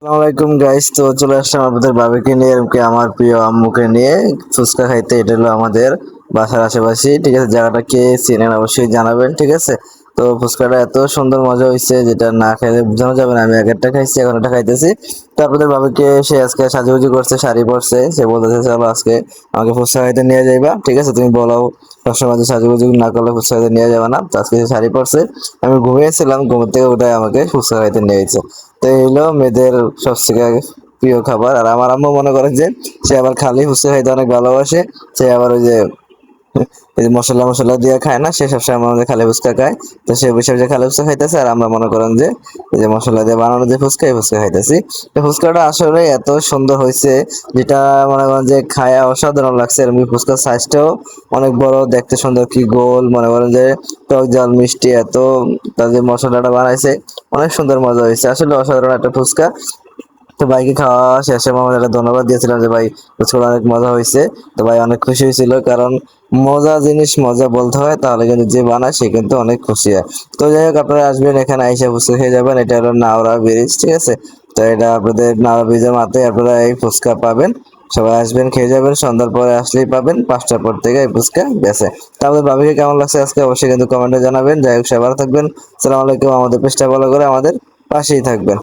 আসসালামাইকুম গাইস, তো চলে আসলাম আপনাদের বাবাকে নিয়ে এরকম আমার প্রিয় আম্মুকে নিয়ে ফুচকা খাইতে। এটা হলো আমাদের বাসার আশেপাশে, ঠিক আছে। জায়গাটা কে চেনেন অবশ্যই জানাবেন, ঠিক আছে। তো ফুচকাটা এত সুন্দর মজা হয়েছে যেটা না খাইলে বোঝানো যাবে না। আমি একটা খাইছি, এখন একটা খাইতেছি। তো আপনাদের বাবাকে সে আজকে সাজুগুজু করছে, শাড়ি পরছে, সে বলতেছে চলো আজকে আমাকে ফুচকা খাইতে নিয়ে যাইবা, ঠিক আছে। তুমি বলো সবসময় যে সাজুগুজু না করলে ফুচকা খাইতে নিয়ে যাবে না। তো আজকে সে শাড়ি পরছে, আমি ঘুমিয়েছিলাম, ঘুম থেকে উঠে আমাকে ফুচকা খাইতে নিয়ে গেছে। তো এই হলো মেয়েদের সবথেকে প্রিয় খাবার। আর আমার আম্মু মনে করে যে সে আবার খালি ফুচকা খাইতে অনেক ভালোবাসে। সে আবার ওই যে এই যে মশলা মশলা দিয়ে খায় না, সে সবসময় আমাদের খালি ফুচকা খায়। তো সে বসে বসে খালি ফুচকা খাইতেছে, আর আমরা মনে করেন যে এই যে মশলা দিয়ে বানানো যে ফুচকা, এই ফুচকা খাইতেছি। তো ফুচকাটা আসলে এত সুন্দর হয়েছে, যেটা মনে করেন যে খায়া অসাধারণ লাগছে। এরকম ফুচকার সাইজটাও অনেক বড়, দেখতে সুন্দর, কি গোল, মনে করেন যে টক ঝাল মিষ্টি এত, তার যে মশলাটা বানাইছে অনেক সুন্দর, মজা হয়েছে আসলে, অসাধারণ একটা ফুচকা। তো ভাইকে খাওয়া শেষে আমাদের একটা ধন্যবাদ দিয়েছিলাম যে ভাই ফুচকাটা অনেক মজা হয়েছে। তো ভাই অনেক খুশি হয়েছিল, কারণ মজা জিনিস মজা বলতে হয়, তাহলে কিন্তু যে বানায় সে কিন্তু অনেক খুশি হয়। তো যাই হোক, আপনারা আসবেন এখানে, আইসা ফুচকা খেয়ে যাবেন। এটা হলো নাওরা ব্রিজ, ঠিক আছে। তো এটা আপনাদের নাওরা ব্রিজের মাথায় আপনারা এই ফুচকা পাবেন। সবাই আসবেন, খেয়ে যাবেন। সন্ধ্যার পরে আসলেই পাবেন, 5টার পর থেকে এই ফুচকা বেচে। তো আমাদের ভাবিকে কেমন লাগছে আজকে অবশ্যই কিন্তু কমেন্টে জানাবেন। যাই হোক, সবাই ভালো থাকবেন। আসসালামু আলাইকুম। আমাদের পেজটা ফলো করে আমাদের পাশেই থাকবেন।